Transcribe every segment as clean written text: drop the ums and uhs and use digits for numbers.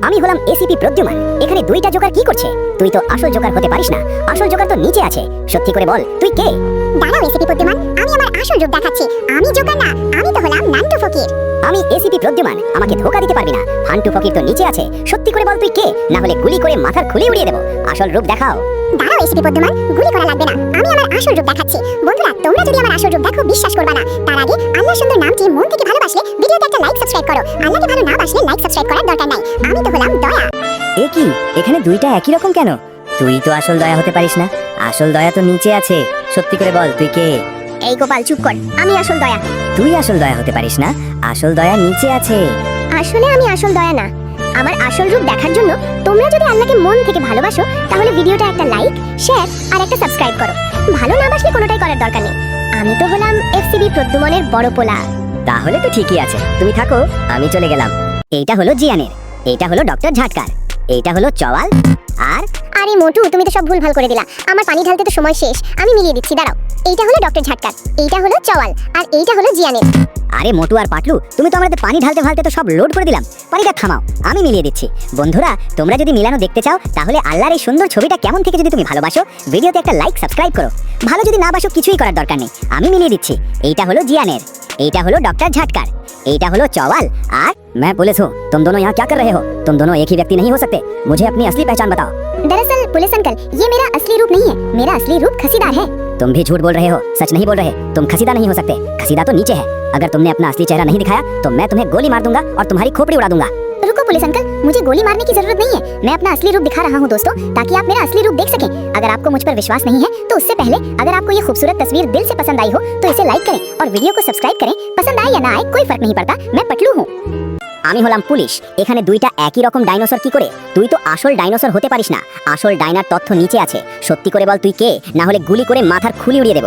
আমি হলাম এসিপি প্রদ্যুমান। এখানে দুইটা জোকার কি করছে? তুই তো আসল জোকার হতে পারিস না, আসল জোকার তো নিচে আছে। সত্যি করে বল তুই কে? দাঁড়াও এসিপি প্রদ্যুমান, আমি আমার আসল রূপ দেখাচ্ছি। আমি জোকার না, আমি তো হলাম নান্টু ফকির। আমি এসিপি প্রদ্যুমান, আমাকে ধোকা দিতে পারবি না। ফান্টু ফকির তো নিচে আছে। সত্যি করে বল তুই কে, না হলে গুলি করে মাথার খুলি উড়িয়ে দেব। আসল রূপ দেখাও। দাঁড়াও এসিপি প্রদ্যুমান, গুলি করা লাগবে না, আমি আমার আসল রূপ দেখাচ্ছি। বন্ধুরা, তোমরা যদি আমার আসল রূপ দেখো বিশ্বাস করবে না। তার আগে আল্লাহর সুন্দর নামটি মন থেকে ভালোবাসলে ভিডিওতে একটা লাইক সাবস্ক্রাইব করো। আল্লাহকে ভালো না বাসলে লাইক সাবস্ক্রাইব করার দরকার নাই। আমি তো হলাম দয়া। এ কি, এখানে দুইটা একই রকম কেন? তুই তো আসল দয়া হতে পারিস না, আসল দয়া তো নিচে আছে। সত্যি করে বল তুই কে? এই গোপাল চুপ কর, আমি আসল দয়া। তুই আসল দয়া হতে পারিস না, আসল দয়া নিচে আছে। আসলে আমি আসল দয়া না। আমার আসল রূপ দেখার জন্য তোমরা যদি আল্লাহকে মন থেকে ভালোবাসো তাহলে ভিডিওটা একটা লাইক, শেয়ার আর একটা সাবস্ক্রাইব করো। ভালো না বাসলে কোনোটাই করার দরকার নেই। আমি তো হলাম এফসিবি প্রদ্যুমনের বড় পোলা। তাহলে তো ঠিকই আছে, তুমি থাকো, আমি চলে গেলাম। এইটা হলো জিয়ানের, এইটা হলো ডক্টর ঝাটকার, এইটা হলো চওয়াল। আর আরে মোটু, তুমি তো সব ভুল ভাল করে দিলা। আমার পানি ঢালতে তো সময় শেষ, আমি মিলিয়ে দিচ্ছি, দাঁড়াও। এইটা হলো ডক্টর ঝাটকার, এইটা হলো চওয়াল আর এইটা হলো জিয়ানের। আরে মোটু আর পাটলু, তুমি তো আমাদের পানি ঢালতে ঢালতে তো সব লোড করে দিলাম। পানিটা থামাও, আমি মিলিয়ে দিচ্ছি। বন্ধুরা, তোমরা যদি মিলানো দেখতে চাও তাহলে আল্লাহর এই সুন্দর ছবিটা কেমন থেকে যদি তুমি ভালোবাসো, ভিডিওতে একটা লাইক সাবস্ক্রাইব করো। ভালো যদি না বাসো কিছুই করার দরকার নেই, আমি মিলিয়ে দিচ্ছি। এইটা হলো জিয়ানের, এইটা হলো डॉक्टर झाटकर, এইটা হলো चौवाल। আর मैं पुलिस हूँ, तुम दोनों यहाँ क्या कर रहे हो? तुम दोनों एक ही व्यक्ति नहीं हो सकते, मुझे अपनी असली पहचान बताओ। दरअसल पुलिस अंकल, ये मेरा असली रूप नहीं है, मेरा असली रूप खसीदार है। तुम भी झूठ बोल रहे हो, सच नहीं बोल रहे। तुम खसीदा नहीं हो सकते, खसीदा तो नीचे है। अगर तुमने अपना असली चेहरा नहीं दिखाया तो मैं तुम्हें गोली मार दूंगा और तुम्हारी खोपड़ी उड़ा दूंगा। रुको पुलिस अंकल, मुझे गोली मारने की जरूरत नहीं है। मैं अपना असली रूप दिखा रहा हूँ दोस्तों, ताकि आप मेरा असली रूप देख सकें। अगर आपको मुझ पर विश्वास नहीं है तो उससे पहले अगर आपको ये खूबसूरत तस्वीर दिल से पसंद आई हो तो इसे लाइक करें और वीडियो को सब्सक्राइब करें। पसंद आए या ना आए कोई फर्क नहीं पड़ता, मैं पटलू हूँ। আমি হলাম পুলিশ। এখানে দুইটা একই রকম ডাইনোসর কি করে? তুই তো আসল ডাইনোসর হতে পারিস না, আসল ডাইনার তথ্য নিচে আছে। সত্যি করে বল তুই কে, না হলে গুলি করে মাথার খুলি উড়িয়ে দেব।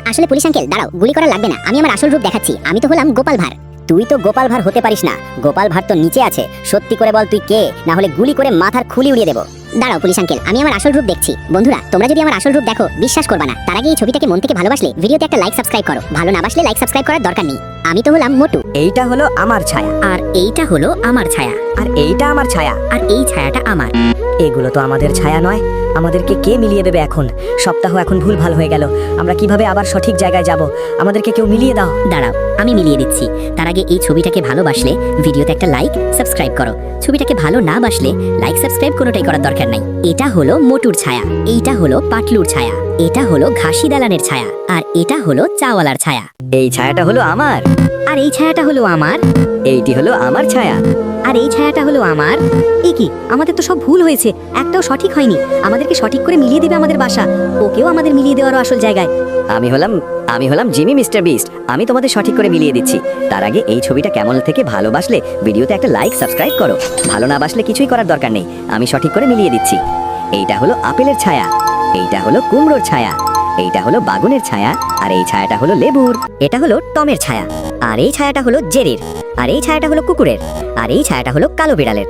আসলে পুলিশ আঙ্কেল দাঁড়াও, গুলি করা লাগবে না, আমি আমার আসল রূপ দেখাচ্ছি। আমি তো হলাম গোপাল ভাঁড়। তুই তো গোপাল ভাঁড় হতে পারিস না, গোপাল ভাঁড় তো নিচে আছে। সত্যি করে বল তুই কে, না হলে গুলি করে মাথার খুলি উড়িয়ে দেব। দাঁড়াও পুলিশ আঙ্কেল, আমি আমার আসল রূপ দেখছি। বন্ধুরা, তোমরা যদি আমার আসল রূপ দেখো বিশ্বাস করবে না। তার আগে এই ছবিটাকে মন থেকে ভালোবাসলে ভিডিওতে একটা লাইক সাবস্ক্রাইব করো। ভালো না বাসলে লাইক সাবস্ক্রাইব করার দরকার নেই। আমি তো হলাম মোটু। এইটা হলো আমার ছায়া, আর এইটা হলো আমার ছায়া, আর এইটা আমার ছায়া, আর এই ছায়াটা আমার। এগুলো তো আমাদের ছায়া নয়। আমাদেরকে কে মিলিয়ে দেবে এখন? সপ্তাহ এখন ভুল ভাল হয়ে গেল, আমরা কিভাবে আবার সঠিক জায়গায় যাব? আমাদেরকে কেউ মিলিয়ে দাও। দাঁড়াও, আমি মিলিয়ে দিচ্ছি। তার আগে এই ছবিটাকে ভালোবাসলে ভিডিওতে একটা লাইক সাবস্ক্রাইব করো। ছবিটাকে ভালো না বাসলে লাইক সাবস্ক্রাইব কোনোটাই করার দরকার নাই। এটা হলো মোটুর ছায়া, এইটা হলো পাটলুর ছায়া, এটা হলো ঘাসি দালানের ছায়া, আর এটা হলো চাওয়ালার ছায়া। এই ছায়াটা হলো আমার, আর এই ছায়াটা হলো আমার, এইটি হলো আমার ছায়া, আর এই ছায়াটা হলো আমার। এ কি, আমাদের তো সব ভুল হয়েছে, একটাও সঠিক হয়নি। আমাদেরকে সঠিক করে মিলিয়ে দেবে আমাদের বাসা, ওকেও আমাদের মিলিয়ে দেওয়ারও আসল জায়গায়। আমি হলাম জিমি মিস্টার বিস্ট। আমি তোমাদের সঠিক করে মিলিয়ে দিচ্ছি। তার আগে এই ছবিটা কেমন থেকে ভালোবাসলে ভিডিওতে একটা লাইক সাবস্ক্রাইব করো। ভালো না বাসলে কিছুই করার দরকার নেই, আমি সঠিক করে মিলিয়ে দিচ্ছি। এইটা হলো আপেলের ছায়া, এইটা হলো কুমড়োর ছায়া, এইটা হলো বাগুনের ছায়া, আর এই ছায়াটা হলো লেবুর। এটা হলো টমের ছায়া, আর এই ছায়াটা হলো জেরির, আর এই ছায়াটা হলো কুকুরের, আর এই ছায়াটা হলো কালো বিড়ালের।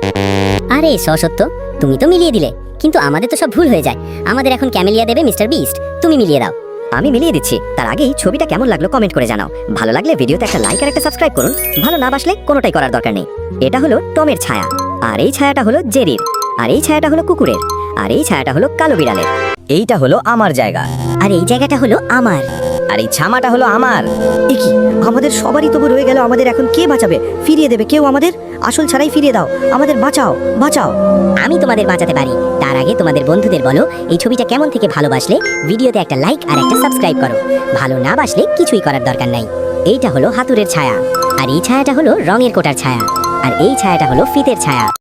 আরে সত্য, তুমি তো মিলিয়ে দিলে, কিন্তু আমাদের তো সব ভুল হয়ে যায়। আমাদের এখন ক্যামেলিয়া দেবে মিস্টার বিস্ট, তুমি মিলিয়ে দাও। আমি মিলিয়ে দিচ্ছি। তার আগেই ছবিটা কেমন লাগলো কমেন্ট করে জানাও। ভালো লাগলে ভিডিওতে একটা লাইক আর একটা সাবস্ক্রাইব করুন। ভালো না বাসলে কোনোটাই করার দরকার নেই। এটা হলো টমের ছায়া, আর এই ছায়াটা হলো জেরির, আর এই ছায়াটা হলো কুকুরের, আর এই ছায়াটা হলো কালো বিড়ালের। এইটা হলো আমার জায়গা, আর এই জায়গাটা হলো আমার, আর এই ছামাটা হলো আমার। কি আমাদের সবারই তবু রয়ে গেল, আমাদের এখন কে বাঁচাবে? ফিরিয়ে দেবে কেউ আমাদের? আসল ছাড়াই ফিরিয়ে দাও, আমাদের বাঁচাও, বাঁচাও। আমি তোমাদের বাঁচাতে পারি। তার আগে তোমাদের বন্ধুদের বলো এই ছবিটা কেমন থেকে ভালোবাসলে ভিডিওতে একটা লাইক আর একটা সাবস্ক্রাইব করো। ভালো না বাসলে কিছুই করার দরকার নাই। এইটা হলো হাতুড়ের ছায়া, আর এই ছায়াটা হলো রঙের কোটার ছায়া, আর এই ছায়াটা হলো ফিতের ছায়া।